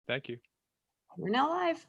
Thank you. We're now live.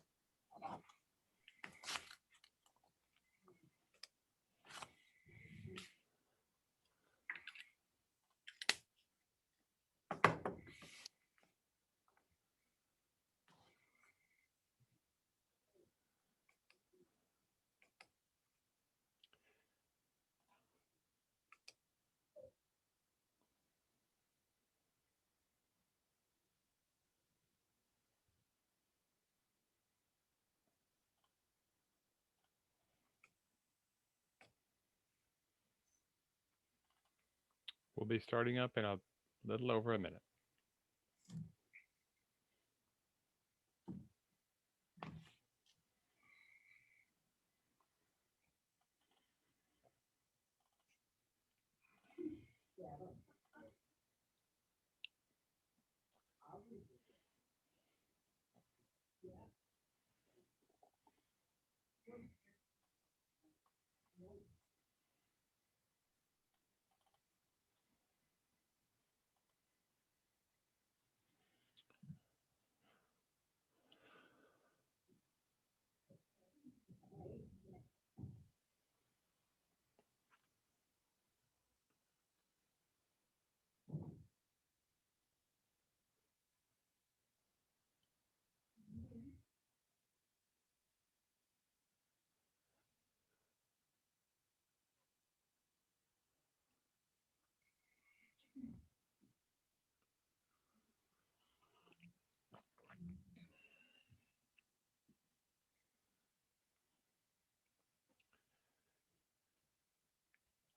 We'll be starting up in a little over a minute.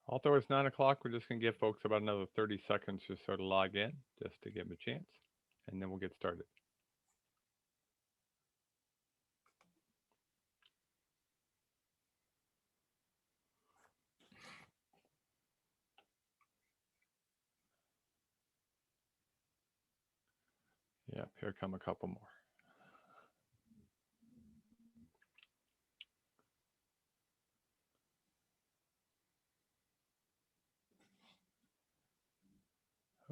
Although it's 9 o'clock, we're just going to give folks about another 30 seconds or so to log in, just to give them a chance, and then we'll get started. Yep, here come a couple more.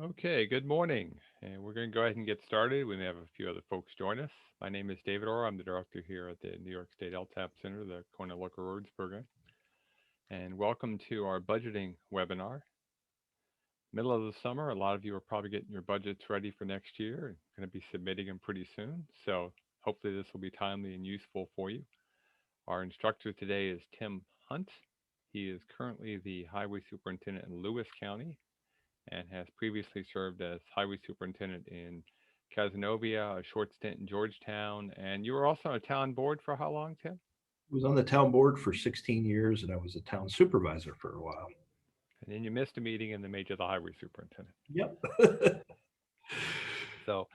Okay, good morning. And we're going to go ahead and get started. We may have a few other folks join us. My name is David Orr. I'm the director here at the New York State LTAP Center, the Corner Local Roads program. And welcome to our budgeting webinar. Middle of the summer, a lot of you are probably getting your budgets ready for next year and going to be submitting them pretty soon. So hopefully this will be timely and useful for you. Our instructor today is Tim Hunt. He is currently the Highway Superintendent in Lewis County and has previously served as Highway Superintendent in Cazenovia, a short stint in Georgetown. And you were also on a town board for how long, Tim? I was on the town board for 16 years and I was a town supervisor for a while. And then you missed a meeting and then made you the Highway Superintendent. Yep. So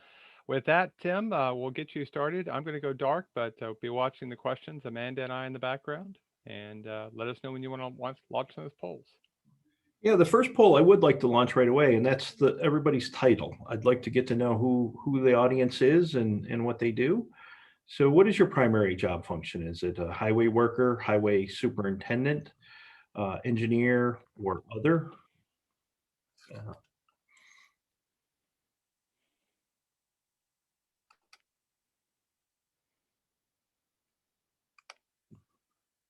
with that, Tim, we'll get you started. I'm going to go dark, but be watching the questions, Amanda and I in the background, and let us know when you want to launch those polls. Yeah, the first poll I would like to launch right away, and that's everybody's title. I'd like to get to know who the audience is and what they do. So what is your primary job function? Is it a highway worker, highway superintendent, engineer, or other?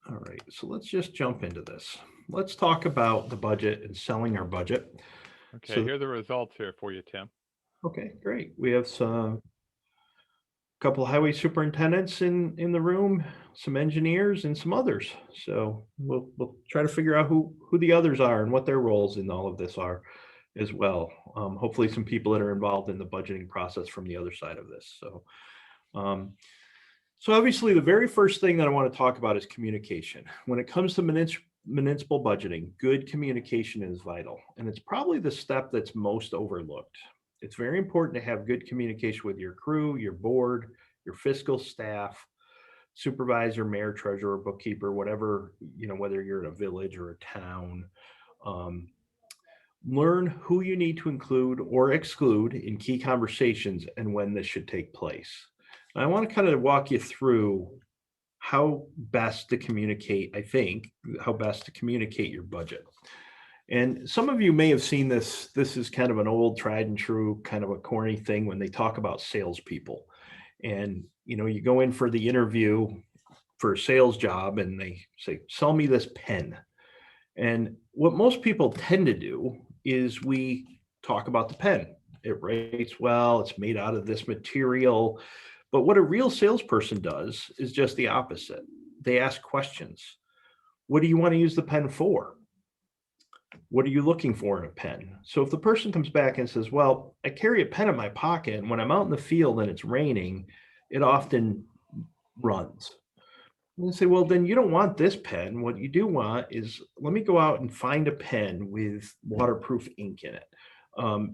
All right, so let's just jump into this. Let's talk about the budget and selling our budget. Okay, So, here are the results here for you, Tim. Okay, great. We have a couple of highway superintendents in the room, some engineers, and some others. So we'll try to figure out who the others are and what their roles in all of this are as well. Hopefully some people that are involved in the budgeting process from the other side of this. So obviously the very first thing that I want to talk about is communication. When it comes to municipal budgeting, good communication is vital. And it's probably the step that's most overlooked. It's very important to have good communication with your crew, your board, your fiscal staff, supervisor, mayor, treasurer, bookkeeper, whatever, whether you're in a village or a town. Learn who you need to include or exclude in key conversations and when this should take place. And I want to kind of walk you through how best to communicate, how best to communicate your budget. And some of you may have seen this. This is kind of an old tried and true, kind of a corny thing when they talk about salespeople. And, you go in for the interview for a sales job and they say, sell me this pen. And what most people tend to do is we talk about the pen. It writes well, it's made out of this material. But what a real salesperson does is just the opposite. They ask questions. What do you want to use the pen for? What are you looking for in a pen? So if the person comes back and says, well, I carry a pen in my pocket, and when I'm out in the field and it's raining, it often runs. And say, well, then you don't want this pen. What you do want is, let me go out and find a pen with waterproof ink in it.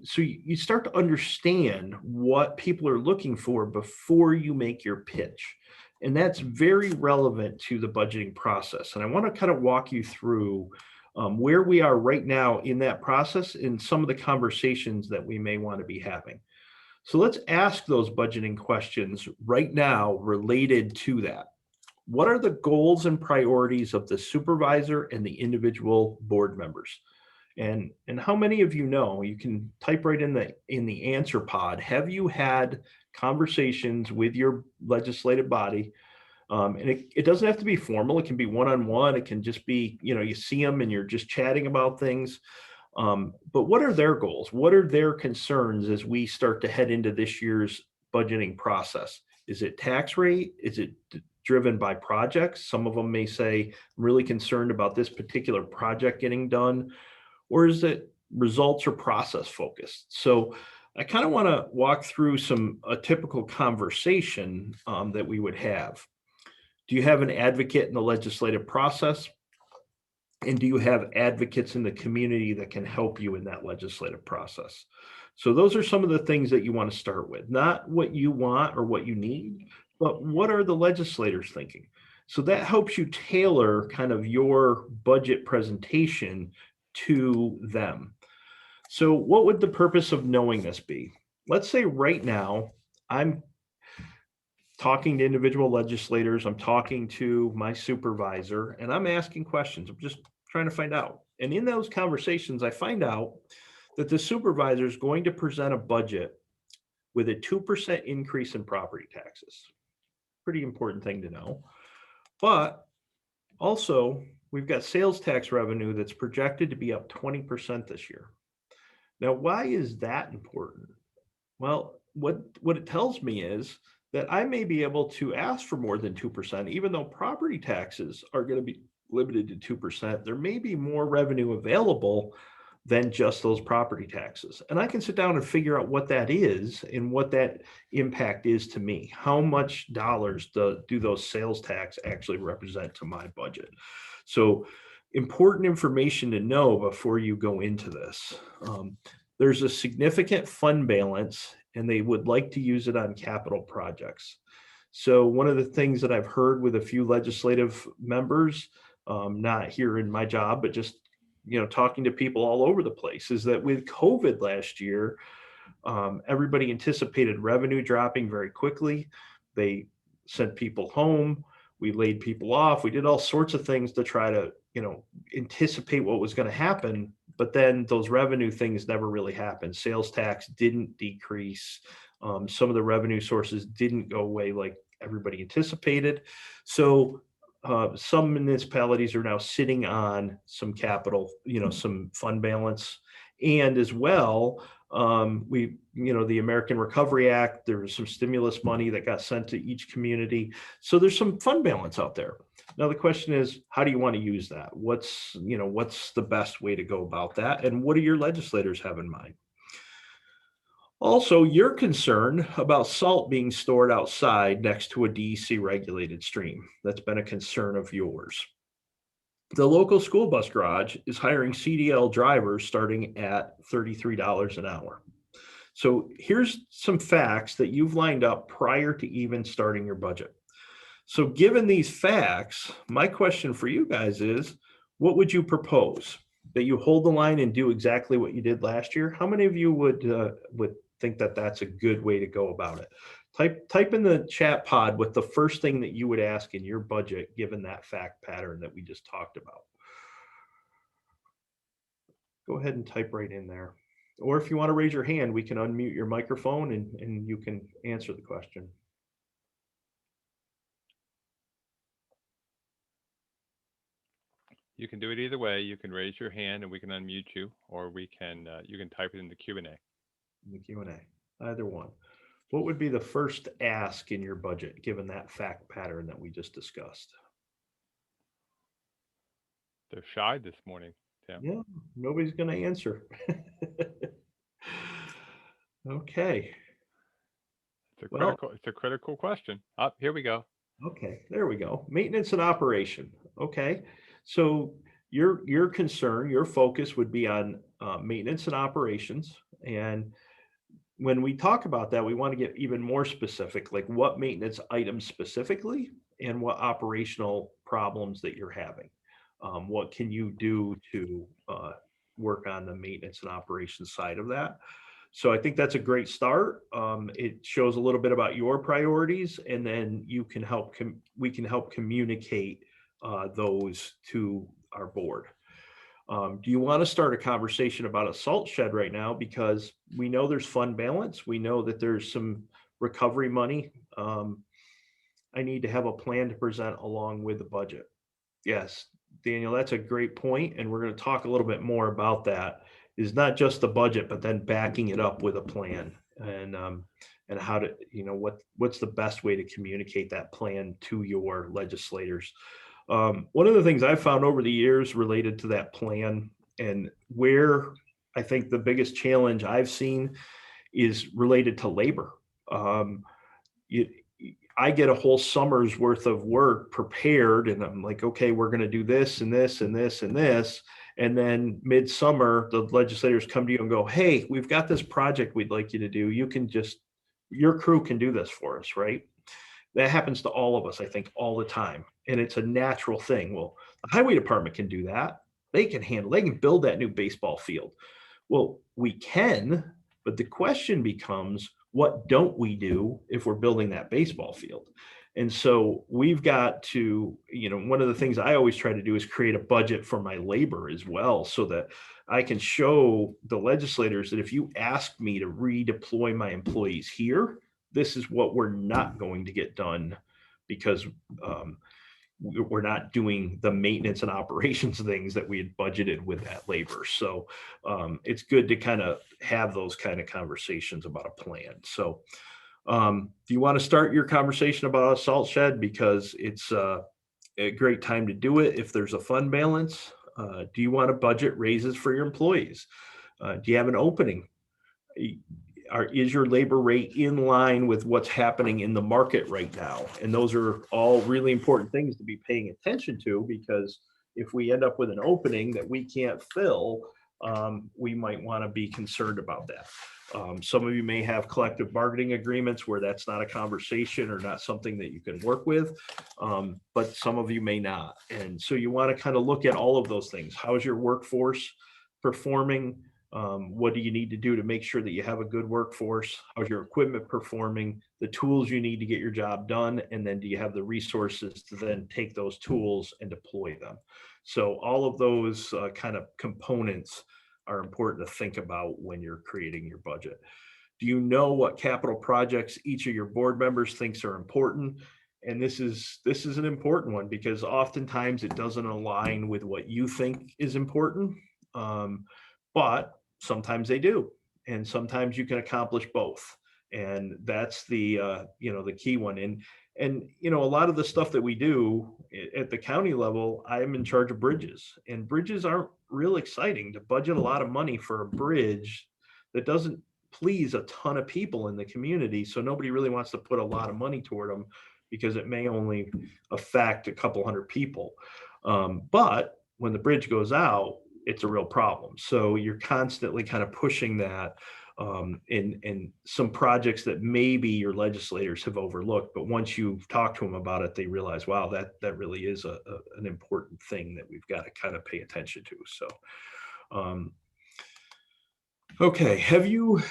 So you start to understand what people are looking for before you make your pitch. And that's very relevant to the budgeting process. And I want to kind of walk you through where we are right now in that process and some of the conversations that we may want to be having. So let's ask those budgeting questions right now related to that. What are the goals and priorities of the supervisor and the individual board members? And how many of you know, you can type right in the answer pod, have you had conversations with your legislative body? And it doesn't have to be formal. It can be one-on-one. It can just be, you see them and you're just chatting about things. But what are their goals? What are their concerns as we start to head into this year's budgeting process? Is it tax rate? Is it driven by projects? Some of them may say, I'm really concerned about this particular project getting done. Or is it results or process focused? So I kind of want to walk through a typical conversation that we would have. Do you have an advocate in the legislative process? And do you have advocates in the community that can help you in that legislative process? So those are some of the things that you want to start with, not what you want or what you need, but what are the legislators thinking? So that helps you tailor kind of your budget presentation to them. So what would the purpose of knowing this be? Let's say right now, I'm talking to individual legislators, I'm talking to my supervisor, and I'm asking questions. I'm just trying to find out. And in those conversations, I find out that the supervisor is going to present a budget with a 2% increase in property taxes. Pretty important thing to know. But also, we've got sales tax revenue that's projected to be up 20% this year. Now, why is that important? Well, what it tells me is that I may be able to ask for more than 2%, even though property taxes are going to be limited to 2%. There may be more revenue available than just those property taxes. And I can sit down and figure out what that is and what that impact is to me. How much dollars do those sales tax actually represent to my budget? So important information to know before you go into this. There's a significant fund balance and they would like to use it on capital projects. So one of the things that I've heard with a few legislative members, not here in my job, but just talking to people all over the place, is that with COVID last year, everybody anticipated revenue dropping very quickly. They sent people home. We laid people off. We did all sorts of things to try to, anticipate what was going to happen. But then those revenue things never really happened. Sales tax didn't decrease. Some of the revenue sources didn't go away like everybody anticipated. So some municipalities are now sitting on some capital, some fund balance. And as well, the American Recovery Act, there was some stimulus money that got sent to each community. So there's some fund balance out there. Now, the question is, how do you want to use that? What's the best way to go about that? And what do your legislators have in mind? Also, you're concerned about salt being stored outside next to a DEC regulated stream. That's been a concern of yours. The local school bus garage is hiring CDL drivers starting at $33 an hour. So here's some facts that you've lined up prior to even starting your budget. So given these facts, my question for you guys is, what would you propose? That you hold the line and do exactly what you did last year? How many of you would think that that's a good way to go about it? Type in the chat pod what the first thing that you would ask in your budget, given that fact pattern that we just talked about. Go ahead and type right in there. Or if you want to raise your hand, we can unmute your microphone and you can answer the question. you can do it either way. You can raise your hand and we can unmute you, or we can you can type it in the Q&A. In the Q&A, either one. What would be the first ask in your budget, given that fact pattern that we just discussed? They're shy this morning, Tim. Yeah, nobody's going to answer. Okay. It's a critical question. Up, here we go. Okay, there we go. Maintenance and operation. Okay, so your concern, your focus would be on maintenance and operations. And when we talk about that, we want to get even more specific, like what maintenance items specifically and what operational problems that you're having. What can you do to work on the maintenance and operations side of that? So I think that's a great start. It shows a little bit about your priorities, and then you can help. We can help communicate those to our board. Do you want to start a conversation about a salt shed right now? Because we know there's fund balance. We know that there's some recovery money. I need to have a plan to present along with the budget. Yes, Daniel, that's a great point, and we're going to talk a little bit more about that. Is not just the budget, but then backing it up with a plan, and how to, what's the best way to communicate that plan to your legislators. One of the things I've found over the years related to that plan, and where I think the biggest challenge I've seen is related to labor. I get a whole summer's worth of work prepared, and I'm like, okay, we're going to do this and this and this and this. And then midsummer, the legislators come to you and go, hey, we've got this project we'd like you to do. Your crew can do this for us, right? That happens to all of us, I think, all the time. And it's a natural thing. Well, the highway department can do that. They can build that new baseball field. Well, we can, but the question becomes, what don't we do if we're building that baseball field? And so we've got to, one of the things I always try to do is create a budget for my labor as well, so that I can show the legislators that if you ask me to redeploy my employees here, this is what we're not going to get done, because we're not doing the maintenance and operations things that we had budgeted with that labor. So it's good to kind of have those kind of conversations about a plan. So do you want to start your conversation about a salt shed? Because it's a great time to do it if there's a fund balance. Do you want to budget raises for your employees? Do you have an opening? Is your labor rate in line with what's happening in the market right now? And those are all really important things to be paying attention to, because if we end up with an opening that we can't fill, we might want to be concerned about that. Some of you may have collective bargaining agreements where that's not a conversation or not something that you can work with, but some of you may not. And so you want to kind of look at all of those things. How's your workforce performing? What do you need to do to make sure that you have a good workforce? How's your equipment performing? The tools you need to get your job done, and then do you have the resources to then take those tools and deploy them? So all of those kind of components are important to think about when you're creating your budget. Do you know what capital projects each of your board members thinks are important? And this is an important one, because oftentimes it doesn't align with what you think is important, but sometimes they do, and sometimes you can accomplish both. And that's the the key one. And a lot of the stuff that we do at the county level, I'm in charge of bridges, and bridges aren't real exciting. To budget a lot of money for a bridge that doesn't please a ton of people in the community, so nobody really wants to put a lot of money toward them, because it may only affect a couple hundred people. But when the bridge goes out, it's a real problem. So you're constantly kind of pushing that in some projects that maybe your legislators have overlooked, but once you've talked to them about it, they realize, wow, that really is an important thing that we've got to kind of pay attention to. So, okay, have you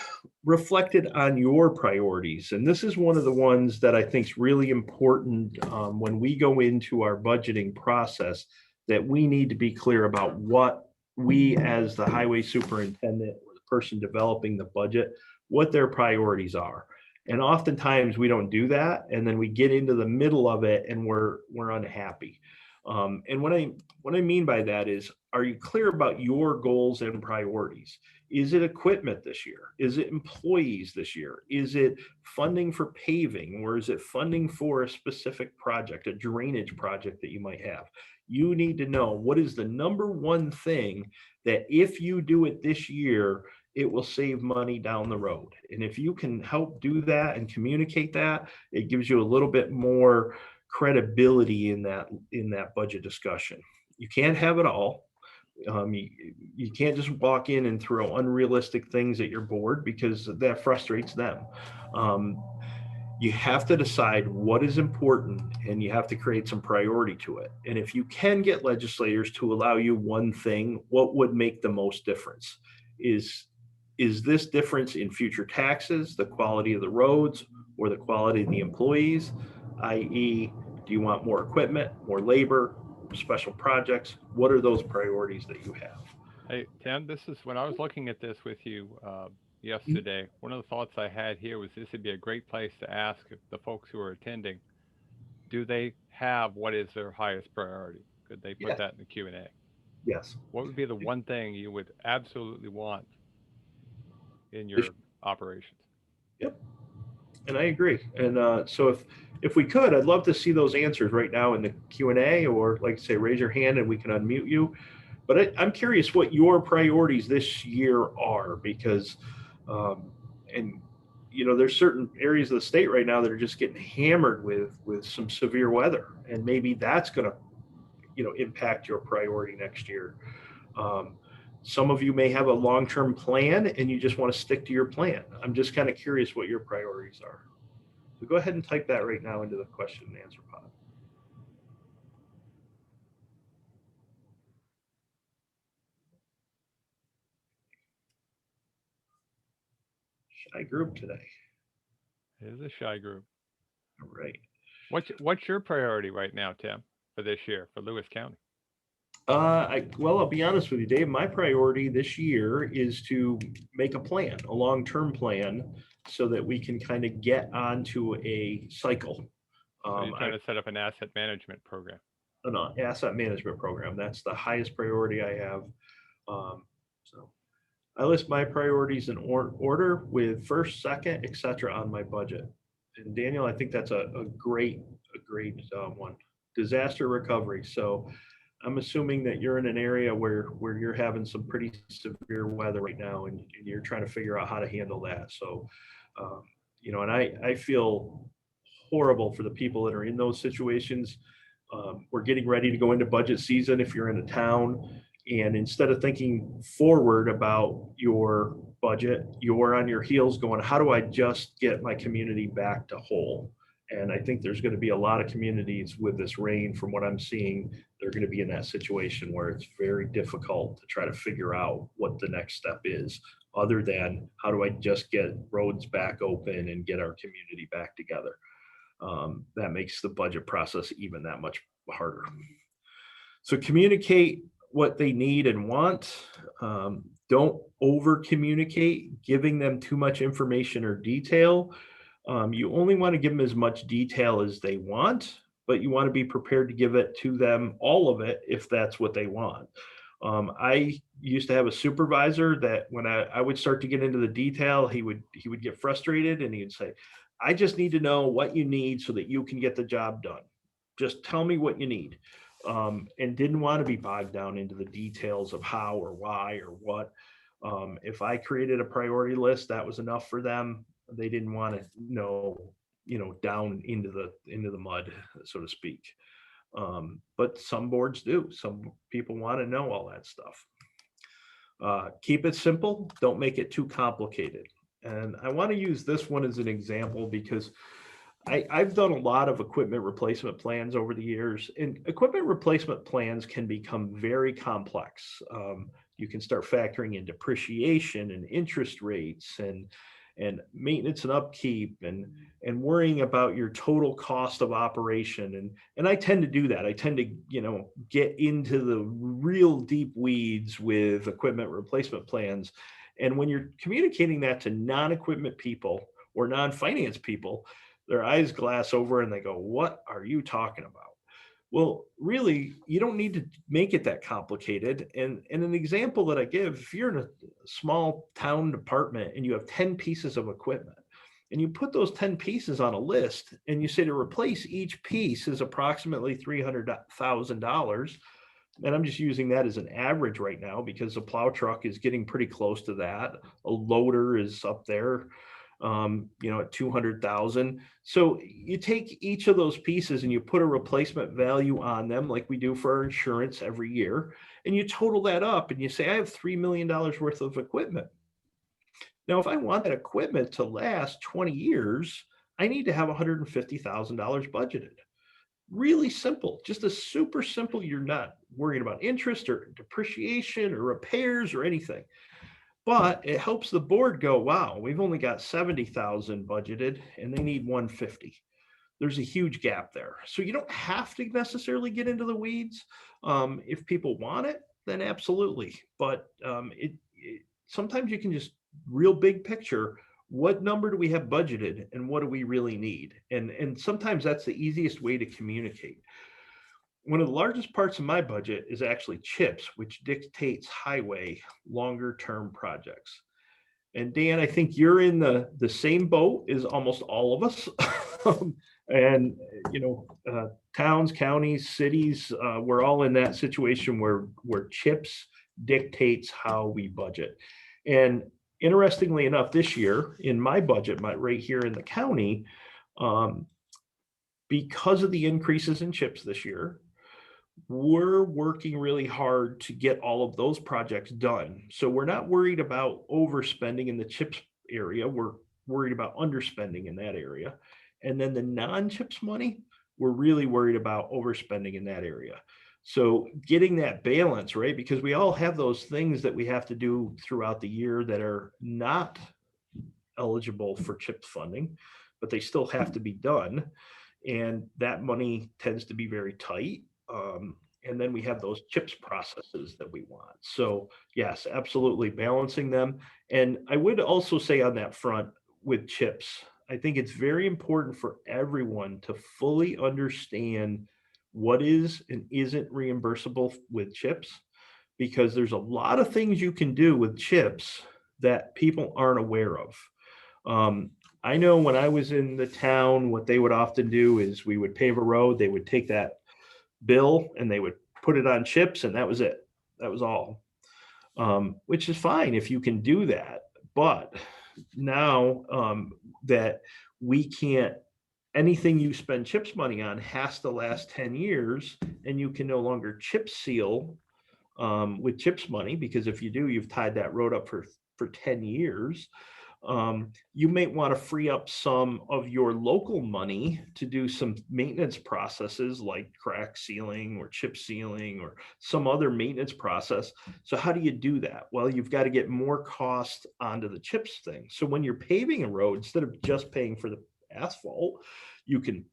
reflected on your priorities? And this is one of the ones that I think is really important when we go into our budgeting process, that we need to be clear about what we, as the highway superintendent or the person developing the budget, what their priorities are. And oftentimes we don't do that, and then we get into the middle of it and we're unhappy. And what I mean by that is, are you clear about your goals and priorities? Is it equipment this year? Is it employees this year? Is it funding for paving, or is it funding for a specific project, a drainage project that you might have? You need to know what is the number one thing that if you do it this year, it will save money down the road. And if you can help do that and communicate that, it gives you a little bit more credibility in that budget discussion. You can't have it all. You can't just walk in and throw unrealistic things at your board, because that frustrates them. You have to decide what is important, and you have to create some priority to it. And if you can get legislators to allow you one thing, what would make the most difference? Is this difference in future taxes, the quality of the roads, or the quality of the employees? i.e., do you want more equipment, more labor, special projects? What are those priorities that you have? Hey, Tim, this is when I was looking at this with you yesterday. One of the thoughts I had here was this would be a great place to ask the folks who are attending, do they have what is their highest priority? Could they put Yeah. that in the Q&A? Yes. What would be the one thing you would absolutely want in This- your operations? Yep. And I agree. And so if we could, I'd love to see those answers right now in the Q&A, or like say, raise your hand and we can unmute you. But I'm curious what your priorities this year are, because, and there's certain areas of the state right now that are just getting hammered with some severe weather, and maybe that's going to, impact your priority next year. Some of you may have a long-term plan and you just want to stick to your plan. I'm just kind of curious what your priorities are. So go ahead and type that right now into the question and answer pod. Shy group today. It is a shy group. All right. What's your priority right now, Tim, for this year for Lewis County? I'll be honest with you, Dave. My priority this year is to make a plan, a long-term plan, so that we can kind of get onto a cycle. So you're trying to set up an asset management program. An asset management program. That's the highest priority I have. So I list my priorities in order with first, second, etc. on my budget. And Daniel, I think that's a great one. Disaster recovery. So I'm assuming that you're in an area where you're having some pretty severe weather right now, and you're trying to figure out how to handle that. So, and I feel horrible for the people that are in those situations. We're getting ready to go into budget season if you're in a town, and instead of thinking forward about your budget, you're on your heels going, how do I just get my community back to whole? And I think there's going to be a lot of communities with this rain, from what I'm seeing, they're going to be in that situation where it's very difficult to try to figure out what the next step is, other than how do I just get roads back open and get our community back together. That makes the budget process even that much harder. So communicate what they need and want. Don't over communicate, giving them too much information or detail. You only want to give them as much detail as they want, but you want to be prepared to give it to them, all of it, if that's what they want. I used to have a supervisor that when I would start to get into the detail, he would get frustrated, and he would say, I just need to know what you need so that you can get the job done. Just tell me what you need. And didn't want to be bogged down into the details of how or why or what. If I created a priority list, that was enough for them. They didn't want to know, down into the mud, so to speak. But some boards do. Some people want to know all that stuff. Keep it simple. Don't make it too complicated. And I want to use this one as an example, because I've done a lot of equipment replacement plans over the years, and equipment replacement plans can become very complex. You can start factoring in depreciation and interest rates and maintenance and upkeep and worrying about your total cost of operation. And I tend to do that. I tend to, get into the real deep weeds with equipment replacement plans. And when you're communicating that to non-equipment people or non-finance people, their eyes glass over and they go, what are you talking about? Well, really, you don't need to make it that complicated. And an example that I give, if you're in a small town department and you have 10 pieces of equipment, and you put those 10 pieces on a list and you say to replace each piece is approximately $300,000. And I'm just using that as an average right now because the plow truck is getting pretty close to that. A loader is up there, at 200,000. So you take each of those pieces and you put a replacement value on them, like we do for our insurance every year, and you total that up and you say, I have $3 million worth of equipment. Now, if I want that equipment to last 20 years, I need to have $150,000 budgeted. Really simple, just a super simple. You're not worried about interest or depreciation or repairs or anything. But it helps the board go, wow, we've only got 70,000 budgeted and they need 150. There's a huge gap there. So you don't have to necessarily get into the weeds. If people want it, then absolutely. But sometimes you can just real big picture, what number do we have budgeted and what do we really need? And sometimes that's the easiest way to communicate. One of the largest parts of my budget is actually CHIPS, which dictates highway longer term projects. And Dan, I think you're in the same boat as almost all of us. And, towns, counties, cities, we're all in that situation where CHIPS dictates how we budget. And interestingly enough, this year in my budget, right here in the county, because of the increases in CHIPS this year, we're working really hard to get all of those projects done. So we're not worried about overspending in the CHIPS area. We're worried about underspending in that area. And then the non-CHIPS money, we're really worried about overspending in that area. So getting that balance, right? Because we all have those things that we have to do throughout the year that are not eligible for CHIPS funding, but they still have to be done. And that money tends to be very tight. And then we have those CHIPS processes that we want. So yes, absolutely balancing them. And I would also say on that front with CHIPS, I think it's very important for everyone to fully understand what is and isn't reimbursable with CHIPS, because there's a lot of things you can do with CHIPS that people aren't aware of. I know when I was in the town, what they would often do is we would pave a road, they would take that bill and they would put it on CHIPS and that was it. That was all, which is fine if you can do that. But now that we can't, anything you spend CHIPS money on has to last 10 years and you can no longer chip seal with CHIPS money, because if you do, you've tied that road up for 10 years. You may want to free up some of your local money to do some maintenance processes like crack sealing or chip sealing or some other maintenance process. So how do you do that? Well, you've got to get more cost onto the CHIPS thing. So when you're paving a road, instead of just paying for the asphalt, you can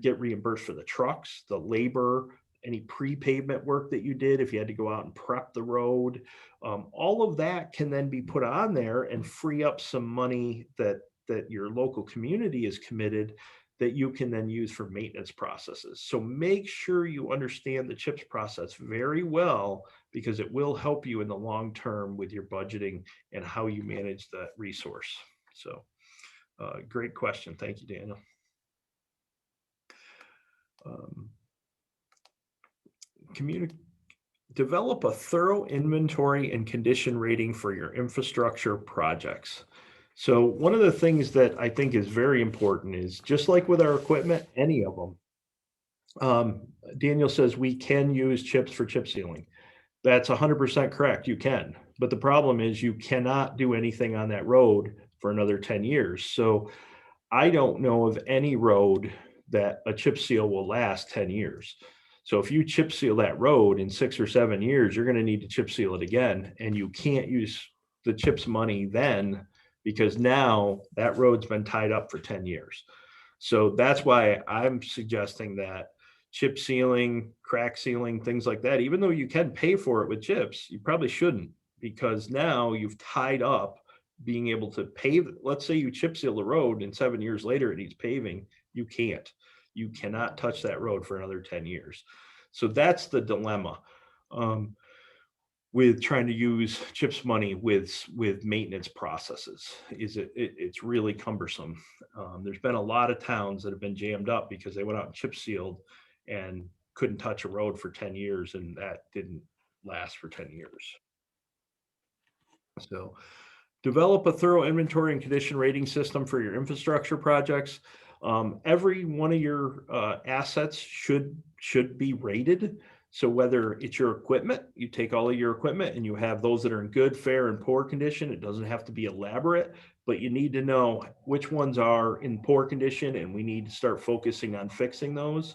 get reimbursed for the trucks, the labor, any pre-pavement work that you did, if you had to go out and prep the road. All of that can then be put on there and free up some money that your local community is committed that you can then use for maintenance processes. So make sure you understand the CHIPS process very well, because it will help you in the long term with your budgeting and how you manage that resource. So great question. Thank you, Daniel. Develop a thorough inventory and condition rating for your infrastructure projects. So one of the things that I think is very important is, just like with our equipment, any of them, Daniel says we can use CHIPS for chip sealing. That's 100% correct. You can, but the problem is you cannot do anything on that road for another 10 years. So I don't know of any road that a chip seal will last 10 years. So if you chip seal that road in 6 or 7 years, you're going to need to chip seal it again. And you can't use the CHIPS money then, because now that road's been tied up for 10 years. So that's why I'm suggesting that chip sealing, crack sealing, things like that, even though you can pay for it with CHIPS, you probably shouldn't, because now you've tied up being able to pave. Let's say you chip seal the road and 7 years later it needs paving. You can't. You cannot touch that road for another 10 years. So that's the dilemma with trying to use CHIPS money with maintenance processes. It's really cumbersome. There's been a lot of towns that have been jammed up because they went out and chip sealed and couldn't touch a road for 10 years, and that didn't last for 10 years. So develop a thorough inventory and condition rating system for your infrastructure projects. Every one of your assets should be rated. So whether it's your equipment, you take all of your equipment and you have those that are in good, fair, and poor condition. It doesn't have to be elaborate, but you need to know which ones are in poor condition, and we need to start focusing on fixing those.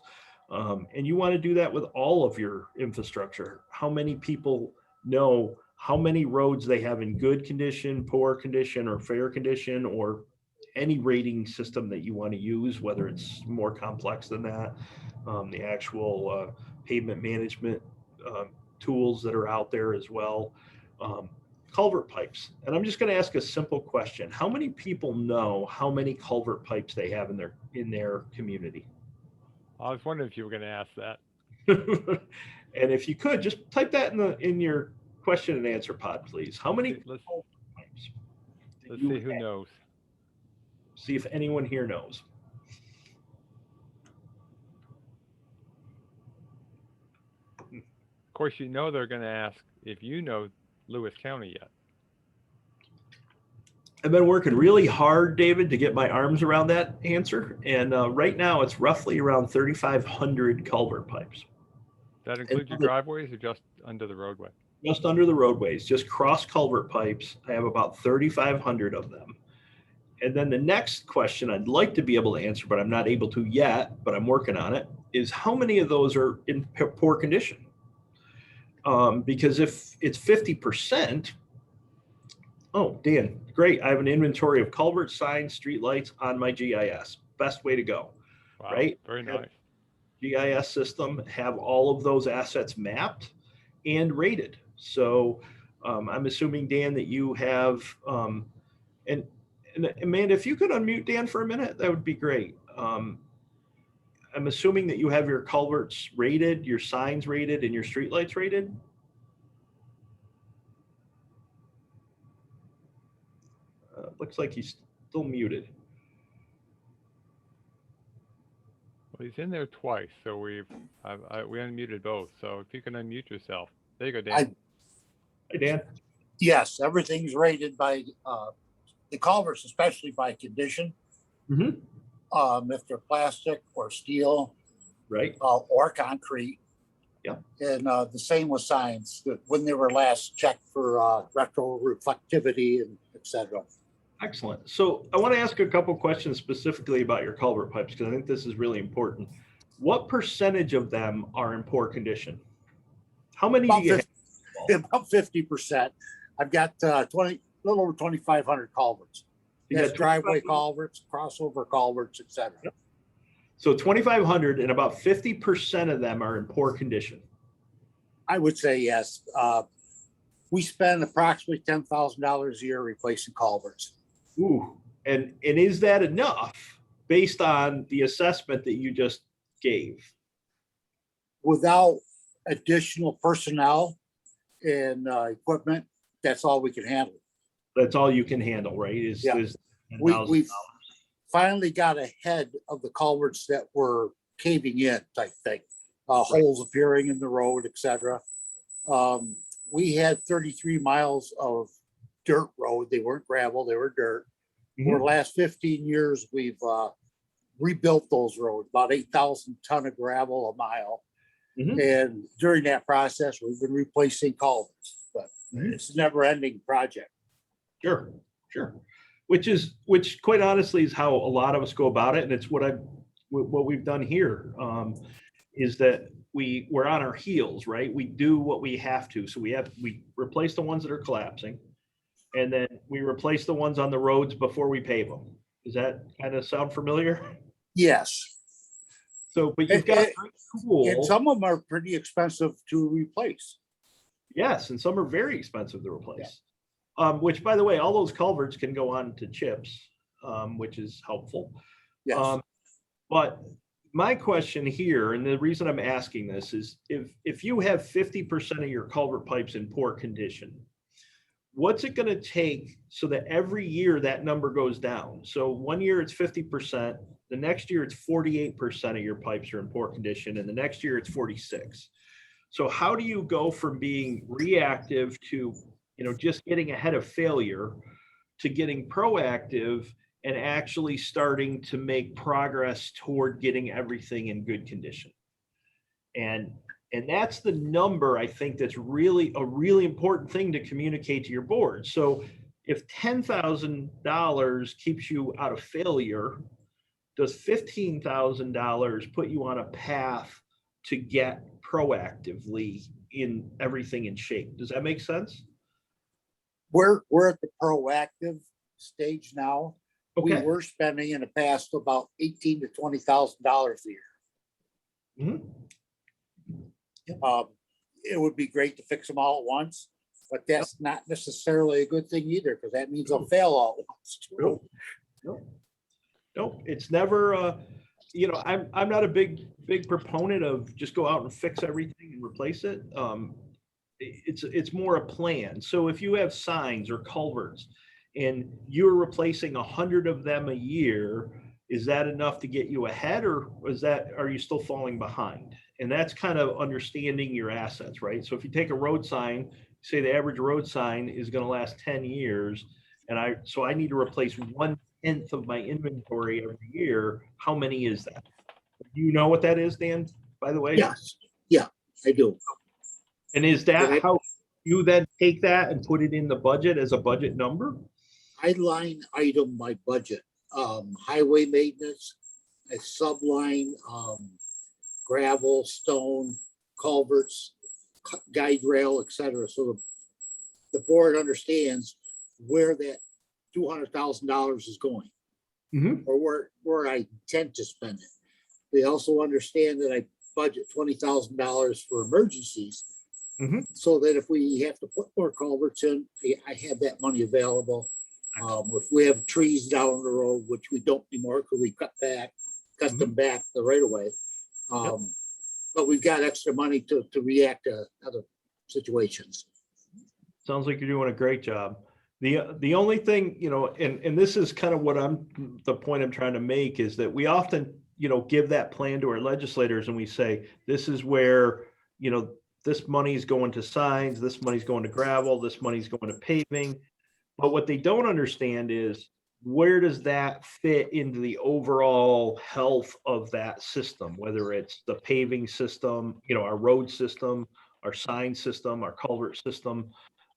And you want to do that with all of your infrastructure. How many people know how many roads they have in good condition, poor condition, or fair condition, or any rating system that you want to use, whether it's more complex than that, the actual pavement management tools that are out there as well. Culvert pipes. And I'm just going to ask a simple question. How many people know how many culvert pipes they have in their community? I was wondering if you were going to ask that. And if you could, just type that in your question and answer pod, please. How many Let's pipes? see who knows. See if anyone here knows. Of course, you know they're going to ask if you know Lewis County yet. I've been working really hard, David, to get my arms around that answer. And right now it's roughly around 3,500 culvert pipes. That includes your driveways or just under the roadway? Just under the roadways, just cross culvert pipes. I have about 3,500 of them. And then the next question I'd like to be able to answer, but I'm not able to yet, but I'm working on it, is how many of those are in poor condition? Because if it's 50%, oh, Dan, great. I have an inventory of culverts, signs, street lights on my GIS. Best way to go, Wow, right? Very nice. GIS system, have all of those assets mapped and rated. So I'm assuming, Dan, that you have, and Amanda, if you could unmute Dan for a minute, that would be great. I'm assuming that you have your culverts rated, your signs rated, and your streetlights rated. Looks like he's still muted. Well, he's in there twice, so we unmuted both. So if you can unmute yourself, there you go, Dan. Hi, Dan. Yes, everything's rated by the culverts, especially by condition. Mm-hmm. If they're plastic or steel, right, or concrete. Yeah. And the same with signs, when they were last checked for retroreflectivity and etc. Excellent. So I want to ask a couple questions specifically about your culvert pipes, because I think this is really important. What percentage of them are in poor condition? How many do you have? About 50%. I've got a little over 2,500 culverts. Yes, driveway culverts, crossover culverts, etc. Yep. So 2,500, and about 50% of them are in poor condition. I would say yes. We spend approximately $10,000 a year replacing culverts. Ooh, and is that enough based on the assessment that you just gave? Without additional personnel and equipment, that's all we can handle. That's all you can handle, right? We've finally got ahead of the culverts that were caving in type thing, holes appearing in the road, etc. We had 33 miles of dirt road. They weren't gravel, they were dirt. Mm-hmm. For the last 15 years, we've rebuilt those roads, about 8,000 ton of gravel a mile. Mm-hmm. And during that process, we've been replacing culverts, but it's a never ending project. Sure. Which quite honestly is how a lot of us go about it. And it's what we've done here, is that we're on our heels, right? We do what we have to. So we replace the ones that are collapsing, and then we replace the ones on the roads before we pave them. Does that kind of sound familiar? Yes. So, but you've got cool. And some of them are pretty expensive to replace. Yes, and some are very expensive to replace. Yeah. Which, by the way, all those culverts can go on to chips, which is helpful. Yes. But my question here, and the reason I'm asking this is if you have 50% of your culvert pipes in poor condition, what's it going to take so that every year that number goes down? So one year it's 50%, the next year it's 48% of your pipes are in poor condition, and the next year it's 46. So how do you go from being reactive to, just getting ahead of failure to getting proactive and actually starting to make progress toward getting everything in good condition? And that's the number I think that's really a really important thing to communicate to your board. So if $10,000 keeps you out of failure, does $15,000 put you on a path to get proactively in everything in shape? Does that make sense? We're at the proactive stage now. Okay. We were spending in the past about $18,000 to $20,000 a year. Mm-hmm. It would be great to fix them all at once, but that's not necessarily a good thing either, because that means they'll fail all at once. No, it's never, I'm not a big proponent of just go out and fix everything and replace it. It's more a plan. So if you have signs or culverts and you're replacing 100 of them a year, is that enough to get you ahead, or are you still falling behind? And that's kind of understanding your assets, right? So if you take a road sign, say the average road sign is going to last 10 years, and I need to replace 1/10 of my inventory every year. How many is that? Do you know what that is, Dan, by the way? Yes. Yeah, I do. And is that how you then take that and put it in the budget as a budget number? I line item my budget. Highway maintenance, I subline gravel, stone, culverts, guide rail, etc. So the board understands where that $200,000 is going, Mm-hmm. or where I intend to spend it. They also understand that I budget $20,000 for emergencies, Mm-hmm. so that if we have to put more culverts in, I have that money available. If we have trees down the road, which we don't anymore because we cut them back the right of way. But we've got extra money to react to other situations. Sounds like you're doing a great job. The only thing, and this is kind of the point I'm trying to make, is that we often, give that plan to our legislators and we say, this is where, this money is going to signs, this money's going to gravel, this money's going to paving. But what they don't understand is, where does that fit into the overall health of that system, whether it's the paving system, our road system, our sign system, our culvert system.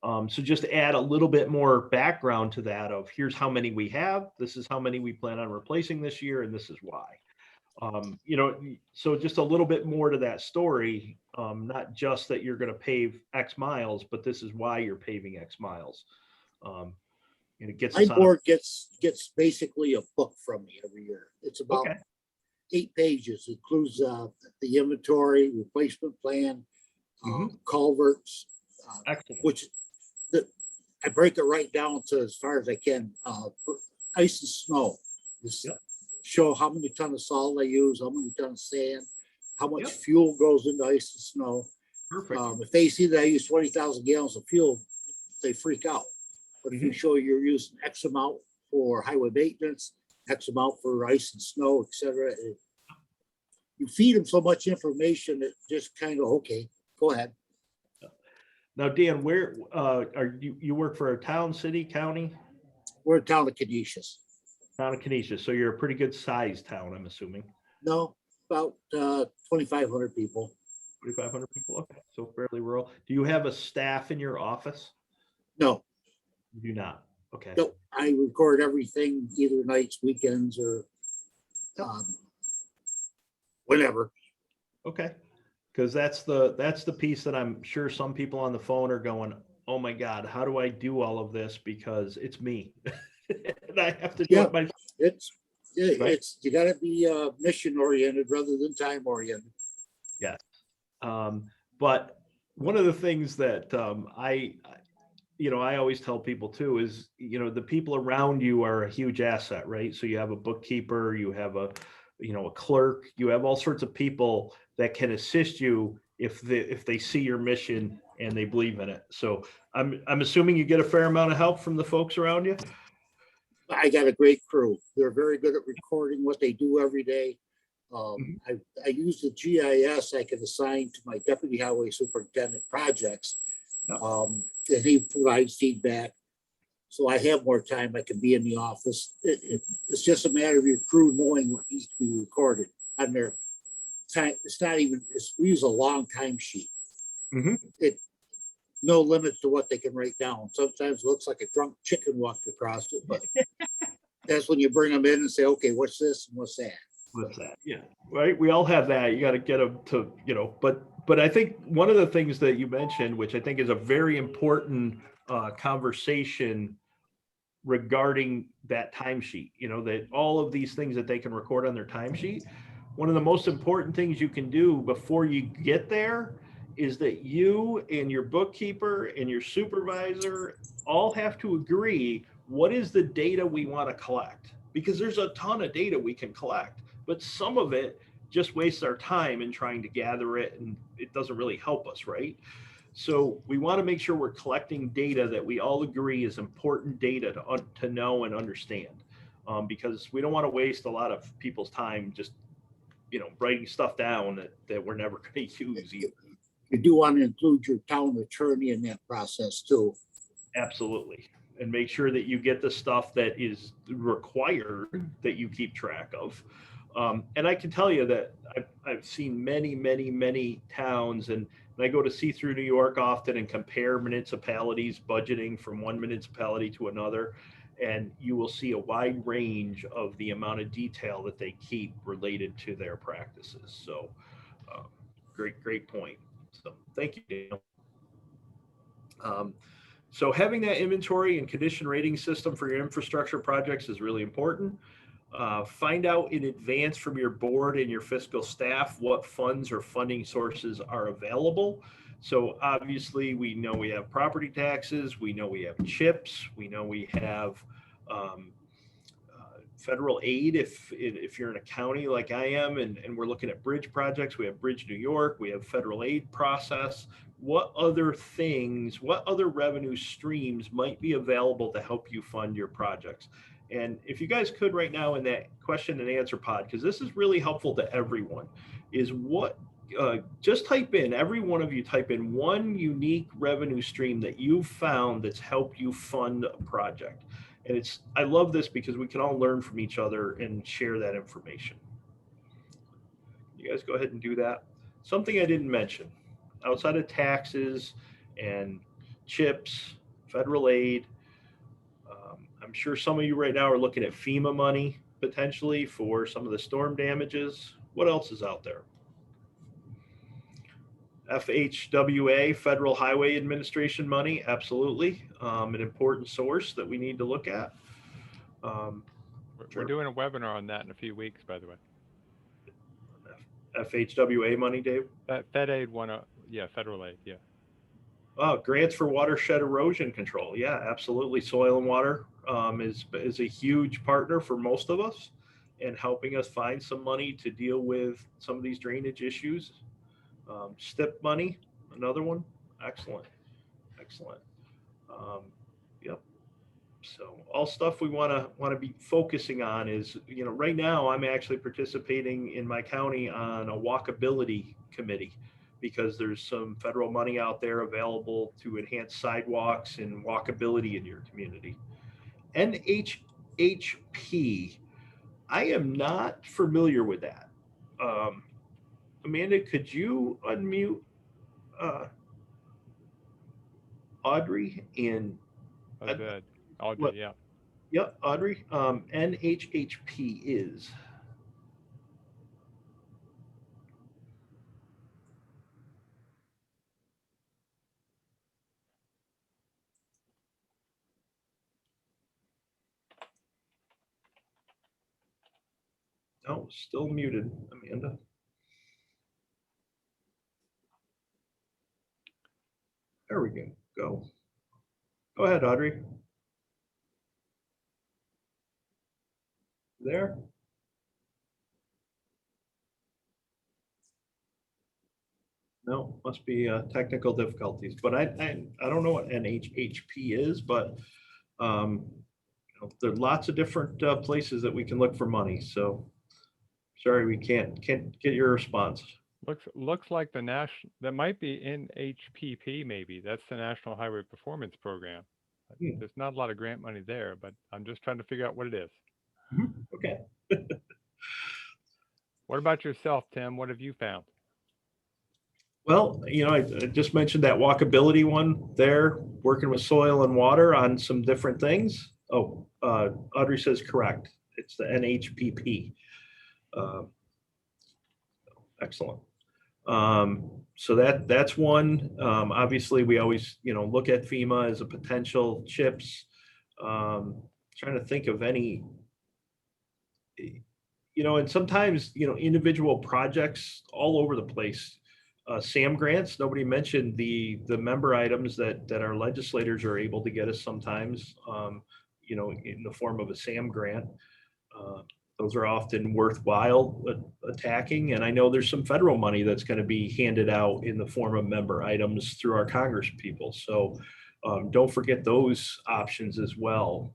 So just add a little bit more background to that of, here's how many we have, this is how many we plan on replacing this year, and this is why. So just a little bit more to that story, not just that you're going to pave X miles, but this is why you're paving X miles. And it gets my board gets basically a book from me every year. It's about 8 pages. It includes the inventory, replacement plan, culverts, which I break it right down to as far as I can. For ice and snow, show how many tons of salt I use, how many tons of sand, how much fuel goes into ice and snow. Perfect. If they see that I use 20,000 gallons of fuel, they freak out. But if you show you're using X amount for highway maintenance, X amount for ice and snow, etc., you feed them so much information that just kind of, okay, go ahead. Now, Dan, where are you work for a town, city, county? We're in town of Canisius. Town of Canisius. So you're a pretty good sized town, I'm assuming. No, about 2,500 people. 2,500 people. Okay, so fairly rural. Do you have a staff in your office? No. You do not. Okay. No, I record everything, either nights, weekends, or whenever. Okay. Because that's the piece that I'm sure some people on the phone are going, oh my God, how do I do all of this? Because it's me. And I have to do it myself. It's you got to be mission oriented rather than time oriented. Yes. But one of the things that I always tell people too is, the people around you are a huge asset, right? So you have a bookkeeper, you have a clerk. You have all sorts of people that can assist you if they see your mission and they believe in it. So I'm assuming you get a fair amount of help from the folks around you. I got a great crew. They're very good at recording what they do every day. I use the GIS I can assign to my deputy highway superintendent projects. And he provides feedback. So I have more time. I can be in the office. It's just a matter of your crew knowing what needs to be recorded on their time. It's not even, we use a long time sheet. No limits to what they can write down. Sometimes it looks like a drunk chicken walked across it, but that's when you bring them in and say, okay, what's this and what's that? What's that? Yeah, right. We all have that. You got to get them to, but I think one of the things that you mentioned, which I think is a very important conversation regarding that timesheet, that all of these things that they can record on their timesheet, one of the most important things you can do before you get there is that you and your bookkeeper and your supervisor all have to agree what is the data we want to collect, because there's a ton of data we can collect, but some of it just wastes our time in trying to gather it and it doesn't really help us, right? So we want to make sure we're collecting data that we all agree is important data to know and understand, because we don't want to waste a lot of people's time just, writing stuff down that we're never going to use either. You do want to include your town attorney in that process too. Absolutely. And make sure that you get the stuff that is required that you keep track of. And I can tell you that I've seen many towns, and I go to see through New York often and compare municipalities budgeting from one municipality to another. And you will see a wide range of the amount of detail that they keep related to their practices. So great point. So thank you, Daniel. So having that inventory and condition rating system for your infrastructure projects is really important. Find out in advance from your board and your fiscal staff what funds or funding sources are available. So obviously we know we have property taxes, we know we have CHIPS, we know we have federal aid if you're in a county like I am and we're looking at bridge projects. We have Bridge New York, we have federal aid process. What other things, what other revenue streams might be available to help you fund your projects? And if you guys could right now in that question and answer pod, because this is really helpful to everyone, is what, just type in, every one of you type in one unique revenue stream that you've found that's helped you fund a project. And I love this because we can all learn from each other and share that information. You guys go ahead and do that. Something I didn't mention, outside of taxes and CHIPS, federal aid, I'm sure some of you right now are looking at FEMA money potentially for some of the storm damages. What else is out there? FHWA, Federal Highway Administration money, absolutely. An important source that we need to look at. We're doing a webinar on that in a few weeks, by the way. FHWA money, Dave? Fed aid yeah, federal aid, yeah. Oh, grants for watershed erosion control. Yeah, absolutely. Soil and Water is a huge partner for most of us and helping us find some money to deal with some of these drainage issues. STIP money, another one. Excellent. Yep. So all stuff we want to be focusing on is, right now I'm actually participating in my county on a walkability committee because there's some federal money out there available to enhance sidewalks and walkability in your community. NHHP, I am not familiar with that. Amanda, could you unmute Audrey and Audrey, yeah. Yep, Audrey. NHHP is. Oh, still muted, Amanda. There we go. Go ahead, Audrey. There? No, must be technical difficulties, but I don't know what NHHP is, but there are lots of different places that we can look for money. So sorry, we can't get your response. Looks like the national, that might be NHPP maybe. That's the National Highway Performance Program. There's not a lot of grant money there, but I'm just trying to figure out what it is. Okay. What about yourself, Tim? What have you found? Well, I just mentioned that walkability one there, working with soil and water on some different things. Oh, Audrey says correct. It's the NHPP. Excellent. So that's one. Obviously, we always, look at FEMA as a potential CHIPS. Trying to think of any, and sometimes, individual projects all over the place. SAM grants, nobody mentioned the member items that our legislators are able to get us sometimes, in the form of a SAM grant. Those are often worthwhile attacking. And I know there's some federal money that's going to be handed out in the form of member items through our Congress people. So don't forget those options as well,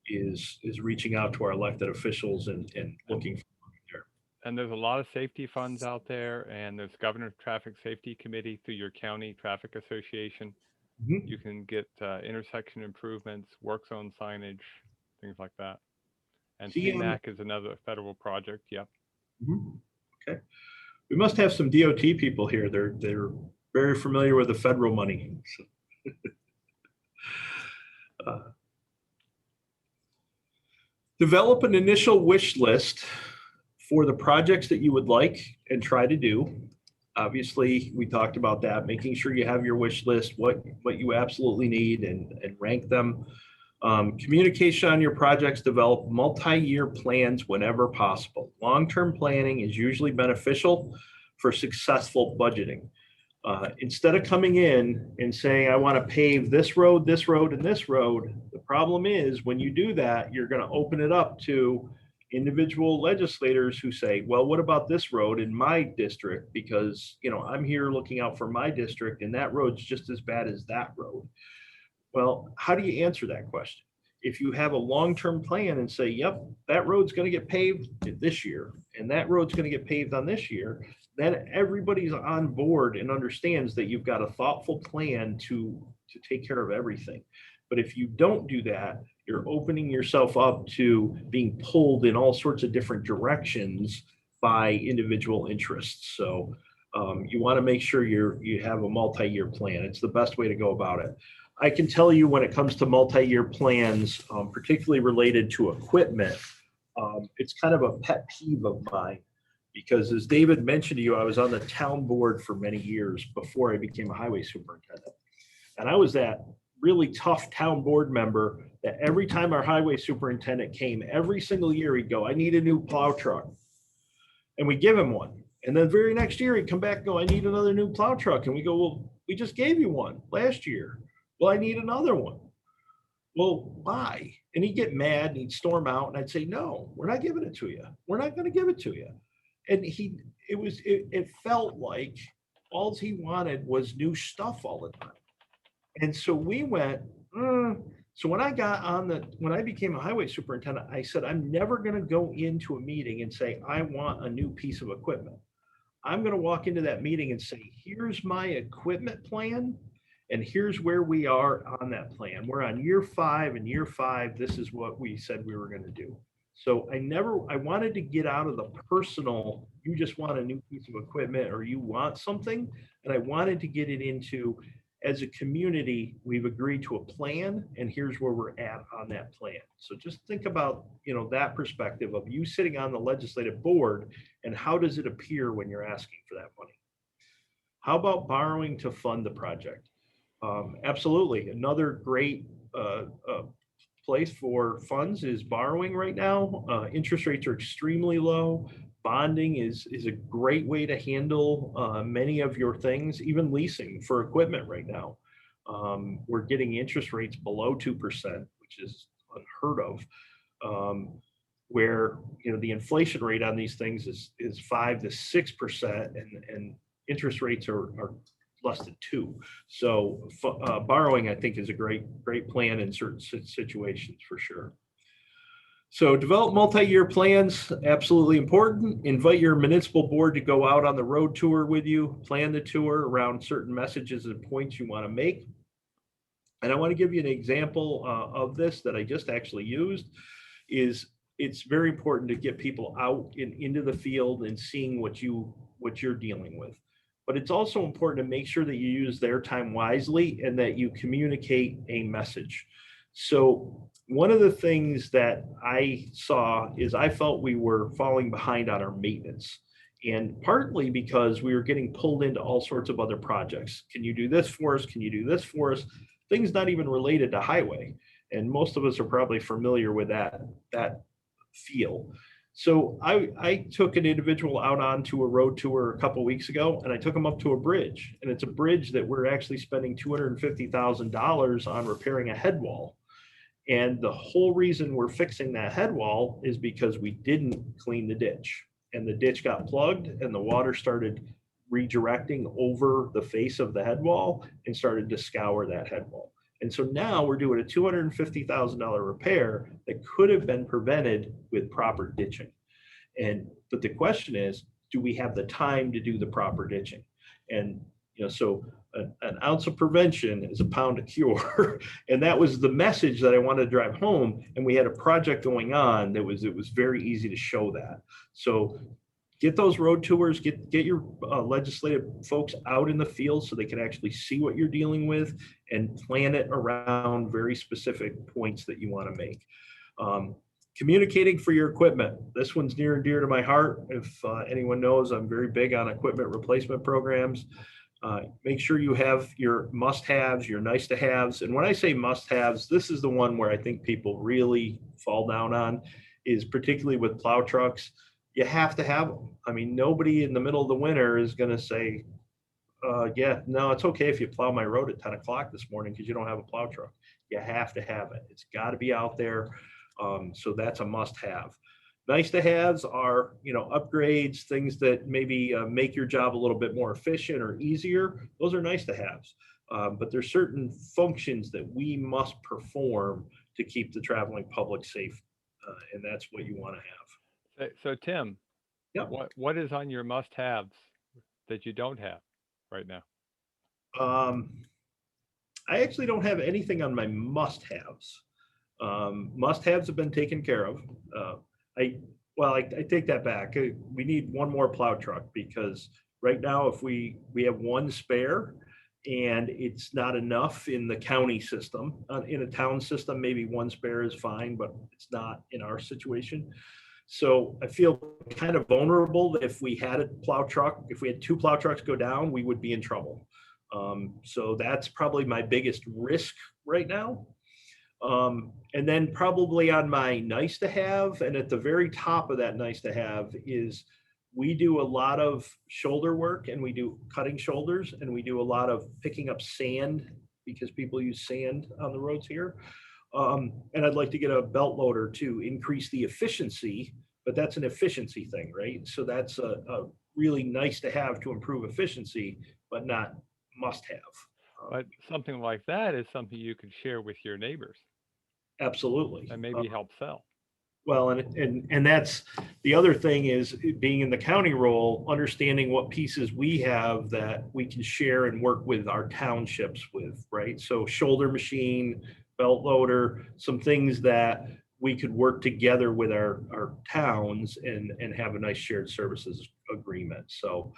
is reaching out to our elected officials and looking for money there. And there's a lot of safety funds out there, and there's Governor's Traffic Safety Committee through your county traffic association. Mm-hmm. You can get intersection improvements, work zone signage, things like that. And CMAC is another federal project. Yep. Mm-hmm. Okay. We must have some DOT people here. They're very familiar with the federal money. Develop an initial wish list for the projects that you would like and try to do. Obviously, we talked about that, making sure you have your wish list, what you absolutely need, and rank them. Communication on your projects, develop multi-year plans whenever possible. Long-term planning is usually beneficial for successful budgeting. Instead of coming in and saying, I want to pave this road, and this road, the problem is when you do that, you're going to open it up to individual legislators who say, well, what about this road in my district? Because, I'm here looking out for my district and that road's just as bad as that road. Well, how do you answer that question? If you have a long-term plan and say, yep, that road's going to get paved this year and that road's going to get paved on this year, then everybody's on board and understands that you've got a thoughtful plan to take care of everything. But if you don't do that, you're opening yourself up to being pulled in all sorts of different directions by individual interests. So you want to make sure you have a multi-year plan. It's the best way to go about it. I can tell you when it comes to multi-year plans, particularly related to equipment, it's kind of a pet peeve of mine, because as David mentioned to you, I was on the town board for many years before I became a highway superintendent. And I was that really tough town board member that every time our highway superintendent came, every single year he'd go, I need a new plow truck. And we give him one. And then the very next year he'd come back and go, I need another new plow truck. And we go, well, we just gave you one last year. Well, I need another one. Well, why? And he'd get mad and he'd storm out, and I'd say, no, we're not giving it to you. We're not going to give it to you. And it felt like all he wanted was new stuff all the time. And so we went, So when I became a highway superintendent, I said, I'm never going to go into a meeting and say, I want a new piece of equipment. I'm going to walk into that meeting and say, here's my equipment plan. And here's where we are on that plan. We're on year 5, and year 5, this is what we said we were going to do. So I wanted to get out of the personal, you just want a new piece of equipment or you want something. And I wanted to get it into, as a community, we've agreed to a plan, and here's where we're at on that plan. So just think about, that perspective of you sitting on the legislative board, and how does it appear when you're asking for that money? How about borrowing to fund the project? Absolutely. Another great place for funds is borrowing right now. Interest rates are extremely low. Bonding is a great way to handle many of your things, even leasing for equipment right now. We're getting interest rates below 2%, which is unheard of, where the inflation rate on these things is 5 to 6%, and interest rates are less than 2. So borrowing, I think, is a great plan in certain situations for sure. So develop multi-year plans, absolutely important. Invite your municipal board to go out on the road tour with you, plan the tour around certain messages and points you want to make. And I want to give you an example of this that I just actually used. It's very important to get people out into the field and seeing what you're dealing with. But it's also important to make sure that you use their time wisely and that you communicate a message. So one of the things that I saw is I felt we were falling behind on our maintenance, and partly because we were getting pulled into all sorts of other projects. Can you do this for us? Can you do this for us? Things not even related to highway. And most of us are probably familiar with that feel. So I took an individual out onto a road tour a couple of weeks ago, and I took them up to a bridge, and it's a bridge that we're actually spending $250,000 on repairing a head wall. And the whole reason we're fixing that head wall is because we didn't clean the ditch, and the ditch got plugged and the water started redirecting over the face of the head wall and started to scour that head wall. And so now we're doing a $250,000 repair that could have been prevented with proper ditching. But the question is, do we have the time to do the proper ditching? And so an ounce of prevention is a pound of cure. And that was the message that I wanted to drive home. And we had a project going on that it was very easy to show that. So get those road tours, get your legislative folks out in the field so they can actually see what you're dealing with and plan it around very specific points that you want to make. Communicating for your equipment. This one's near and dear to my heart. If anyone knows, I'm very big on equipment replacement programs. Make sure you have your must-haves, your nice-to-haves. And when I say must-haves, this is the one where I think people really fall down on, is particularly with plow trucks. You have to have them. I mean, nobody in the middle of the winter is going to say, yeah, no, it's okay if you plow my road at 10 o'clock this morning because you don't have a plow truck. You have to have it. It's got to be out there. So that's a must-have. Nice to haves are, upgrades, things that maybe make your job a little bit more efficient or easier. Those are nice to haves. But there's certain functions that we must perform to keep the traveling public safe. And that's what you want to have. So Tim, Yep. What is on your must-haves that you don't have right now? I actually don't have anything on my must-haves. Must-haves have been taken care of. I take that back. We need one more plow truck because right now, if we have one spare and it's not enough in the county system, in a town system, maybe one spare is fine, but it's not in our situation. So I feel kind of vulnerable that if we had a plow truck, if we had 2 plow trucks go down, we would be in trouble. So that's probably my biggest risk right now. And then probably on my nice to have, and at the very top of that nice to have is we do a lot of shoulder work, and we do cutting shoulders, and we do a lot of picking up sand because people use sand on the roads here. And I'd like to get a belt loader to increase the efficiency, but that's an efficiency thing, right? So that's a really nice to have to improve efficiency, but not must have. But something like that is something you could share with your neighbors. Absolutely. And maybe help sell. Well, and that's the other thing is being in the county role, understanding what pieces we have that we can share and work with our townships with, right? So shoulder machine, belt loader, some things that we could work together with our towns and have a nice shared services agreement. So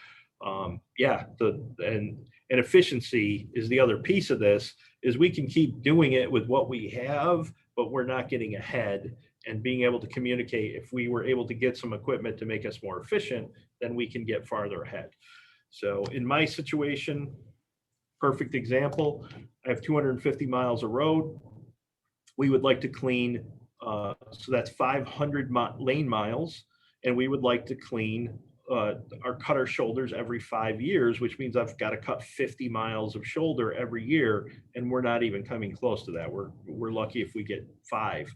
yeah, and efficiency is the other piece of this, is we can keep doing it with what we have, but we're not getting ahead. And being able to communicate, if we were able to get some equipment to make us more efficient, then we can get farther ahead. So in my situation, perfect example, I have 250 miles of road. We would like to clean, so that's 500 lane miles, and we would like to clean cut our shoulders every 5 years, which means I've got to cut 50 miles of shoulder every year, and we're not even coming close to that. We're lucky if we get 5.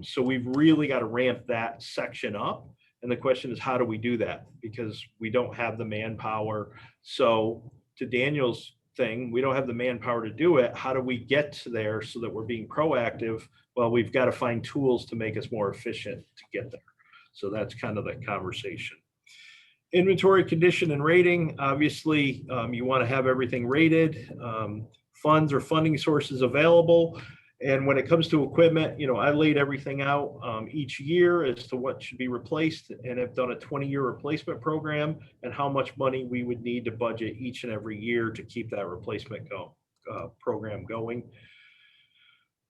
So we've really got to ramp that section up, And the question is, how do we do that? Because we don't have the manpower. So to Daniel's thing, we don't have the manpower to do it. How do we get to there so that we're being proactive? Well, we've got to find tools to make us more efficient to get there. So that's kind of the conversation. Inventory, condition, and rating. Obviously, you want to have everything rated. Funds or funding sources available. And when it comes to equipment, you know, I laid everything out each year as to what should be replaced, and have done a 20-year replacement program and how much money we would need to budget each and every year to keep that replacement program going.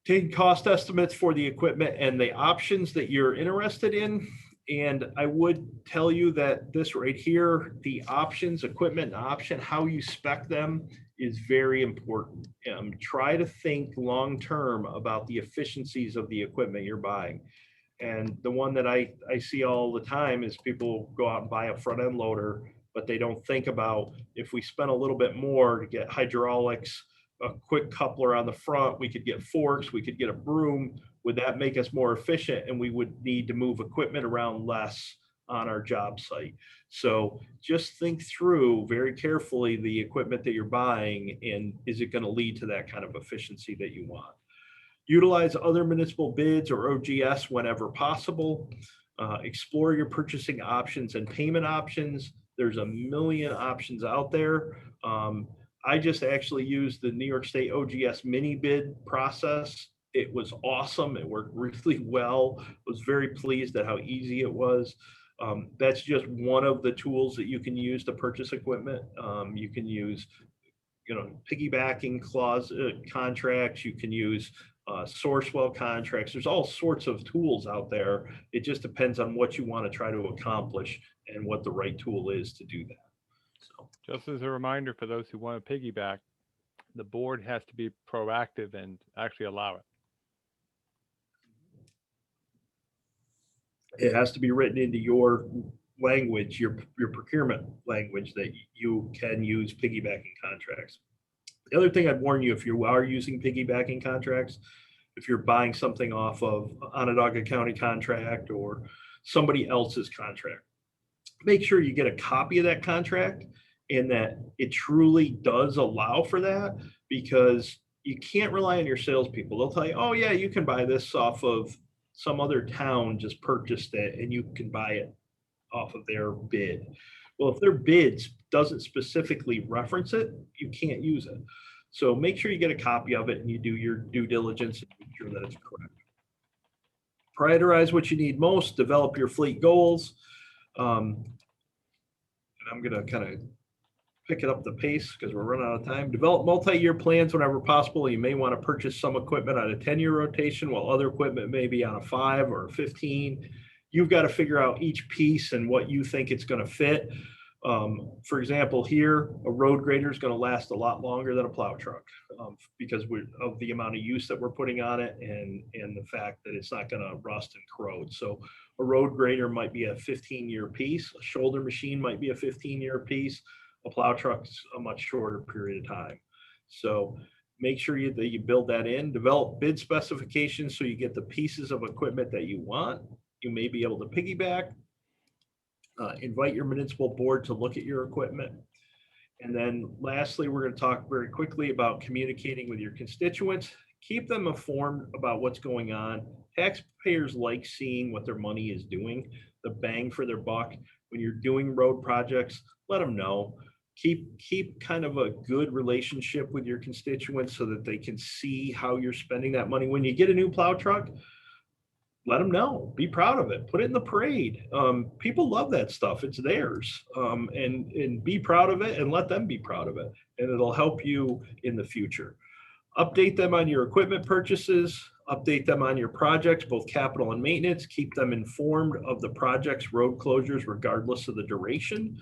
Take cost estimates for the equipment and the options that you're interested in. And I would tell you that this right here, the options, equipment option, how you spec them is very important. Try to think long-term about the efficiencies of the equipment you're buying. And the one that I see all the time is people go out and buy a front end loader, but they don't think about, if we spend a little bit more to get hydraulics, a quick coupler on the front, we could get forks, we could get a broom. Would that make us more efficient? And we would need to move equipment around less on our job site. So just think through very carefully the equipment that you're buying, and is it going to lead to that kind of efficiency that you want? Utilize other municipal bids or OGS whenever possible. Explore your purchasing options and payment options. There's a million options out there. I just actually used the New York State OGS mini bid process. It was awesome. It worked really well. I was very pleased at how easy it was. That's just one of the tools that you can use to purchase equipment. You can use, you know, piggybacking clause contracts. You can use Sourcewell contracts. There's all sorts of tools out there. It just depends on what you want to try to accomplish and what the right tool is to do that. So, just as a reminder for those who want to piggyback, the board has to be proactive and actually allow it. It has to be written into your language, your procurement language, that you can use piggybacking contracts. The other thing I'd warn you, if you are using piggybacking contracts, if you're buying something off of Onondaga County contract or somebody else's contract, make sure you get a copy of that contract and that it truly does allow for that, because you can't rely on your salespeople. They'll tell you, oh yeah, you can buy this off of some other town just purchased it and you can buy it off of their bid. Well, if their bids doesn't specifically reference it, you can't use it. So make sure you get a copy of it and you do your due diligence and make sure that it's correct. Prioritize what you need most, develop your fleet goals. And I'm gonna kind of pick it up the pace because we're running out of time. Develop multi-year plans whenever possible. You may want to purchase some equipment on a 10-year rotation while other equipment may be on a 5 or a 15. You've got to figure out each piece and what you think it's going to fit. For example, here, a road grader is going to last a lot longer than a plow truck because of the amount of use that we're putting on it and the fact that it's not going to rust and corrode. So a road grader might be a 15-year piece. A shoulder machine might be a 15-year piece. A plow truck's a much shorter period of time. So make sure that you build that in. Develop bid specifications so you get the pieces of equipment that you want. You may be able to piggyback. Invite your municipal board to look at your equipment. And then lastly, we're going to talk very quickly about communicating with your constituents. Keep them informed about what's going on. Taxpayers like seeing what their money is doing, the bang for their buck. When you're doing road projects, let them know. Keep kind of a good relationship with your constituents so that they can see how you're spending that money. When you get a new plow truck, let them know. Be proud of it. Put it in the parade. People love that stuff. It's theirs. And be proud of it and let them be proud of it. And it'll help you in the future. Update them on your equipment purchases. Update them on your projects, both capital and maintenance. Keep them informed of the project's road closures regardless of the duration.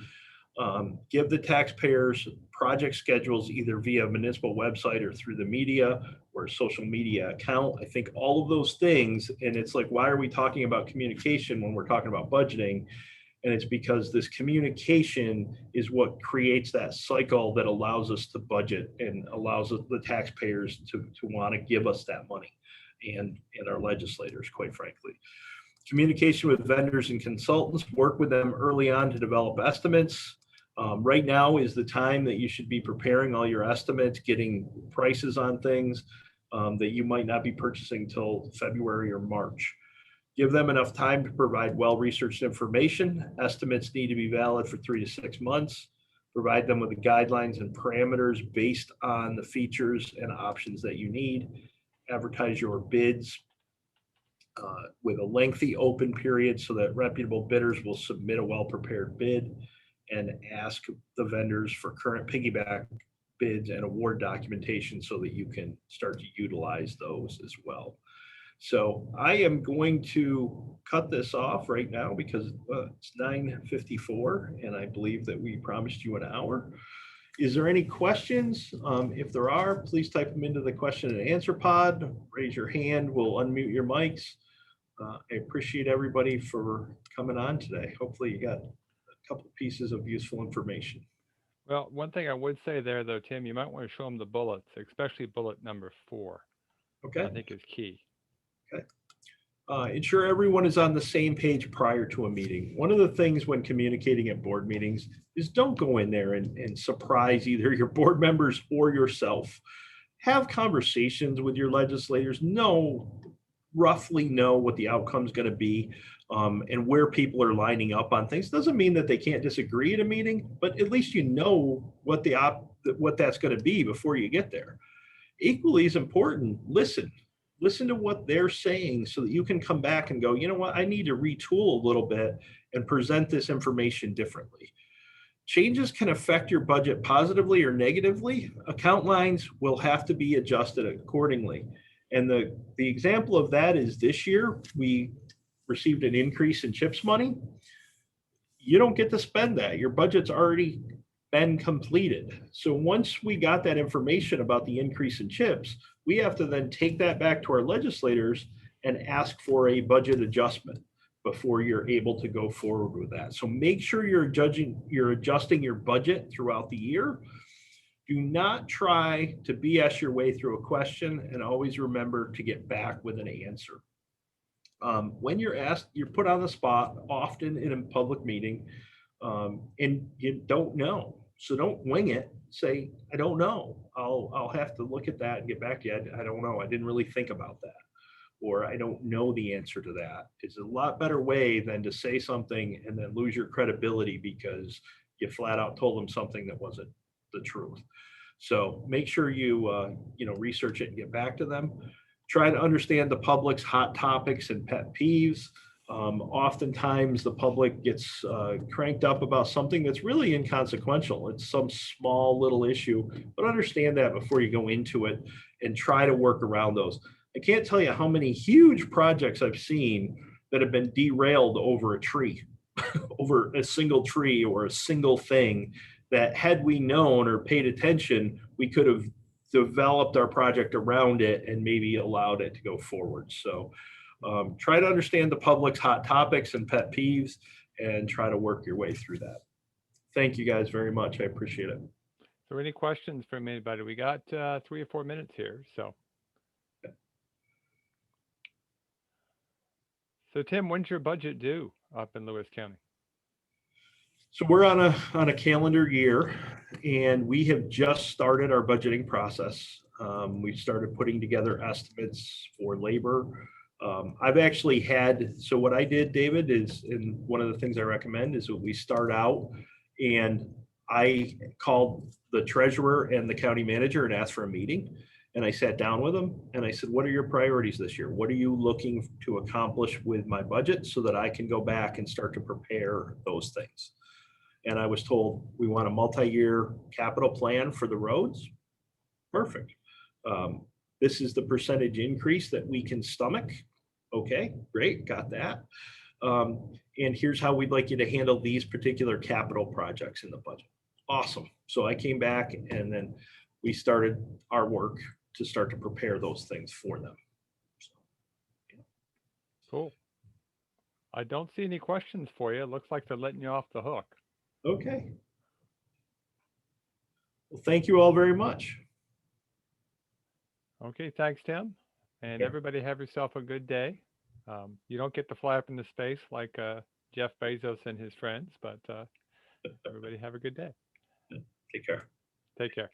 Give the taxpayers project schedules either via municipal website or through the media or social media account. I think all of those things, and it's like, why are we talking about communication when we're talking about budgeting? And it's because this communication is what creates that cycle that allows us to budget and allows the taxpayers to want to give us that money and our legislators, quite frankly. Communication with vendors and consultants, work with them early on to develop estimates. Right now is the time that you should be preparing all your estimates, getting prices on things that you might not be purchasing till February or March. Give them enough time to provide well-researched information. Estimates need to be valid for 3 to 6 months. Provide them with the guidelines and parameters based on the features and options that you need. Advertise your bids with a lengthy open period so that reputable bidders will submit a well-prepared bid, and ask the vendors for current piggyback bids and award documentation so that you can start to utilize those as well. So I am going to cut this off right now because it's 9:54 and I believe that we promised you an hour. Is there any questions? If there are, please type them into the question and answer pod. Raise your hand, we'll unmute your mics. I appreciate everybody for coming on today. Hopefully you got a couple of pieces of useful information. Well, one thing I would say there, though, Tim, you might want to show them the bullets, especially bullet number 4. Okay. I think is key. Okay. Ensure everyone is on the same page prior to a meeting. One of the things when communicating at board meetings is don't go in there and surprise either your board members or yourself. Have conversations with your legislators. Roughly know what the outcome is going to be and where people are lining up on things. Doesn't mean that they can't disagree at a meeting, but at least you know what that's going to be before you get there. Equally as important, listen to what they're saying so that you can come back and go, you know what, I need to retool a little bit and present this information differently. Changes can affect your budget positively or negatively. Account lines will have to be adjusted accordingly. And the example of that is this year, we received an increase in CHIPS money. You don't get to spend that. Your budget's already been completed. So once we got that information about the increase in CHIPS, we have to then take that back to our legislators and ask for a budget adjustment before you're able to go forward with that. So make sure you're adjusting your budget throughout the year. Do not try to BS your way through a question, and always remember to get back with an answer. When you're asked, you're put on the spot, often in a public meeting, and you don't know. So don't wing it. Say, I don't know. I'll have to look at that and get back to you. I don't know. I didn't really think about that. Or I don't know the answer to that. It's a lot better way than to say something and then lose your credibility because you flat out told them something that wasn't the truth. So make sure you research it and get back to them. Try to understand the public's hot topics and pet peeves. Oftentimes the public gets cranked up about something that's really inconsequential. It's some small little issue, but understand that before you go into it and try to work around those. I can't tell you how many huge projects I've seen that have been derailed over a tree, over a single tree or a single thing that had we known or paid attention, we could have developed our project around it and maybe allowed it to go forward. So try to understand the public's hot topics and pet peeves and try to work your way through that. Thank you guys very much. I appreciate it. So any questions from anybody? We got 3 or 4 minutes here. So Tim, when's your budget due up in Lewis County? So we're on a calendar year, and we have just started our budgeting process. We started putting together estimates for labor. I've actually so what I did, David, is, and one of the things I recommend is that we start out, and I called the treasurer and the county manager and asked for a meeting. And I sat down with them and I said, what are your priorities this year? What are you looking to accomplish with my budget so that I can go back and start to prepare those things? And I was told, we want a multi-year capital plan for the roads. Perfect. This is the percentage increase that we can stomach. Okay, great, got that. And here's how we'd like you to handle these particular capital projects in the budget. Awesome. So I came back and then we started our work to start to prepare those things for them. So, yeah. Cool. I don't see any questions for you. It looks like they're letting you off the hook. Okay. Well, thank you all very much. Okay, thanks, Tim. And everybody have yourself a good day. You don't get to fly up into space like Jeff Bezos and his friends, but everybody have a good day. Take care. Take care.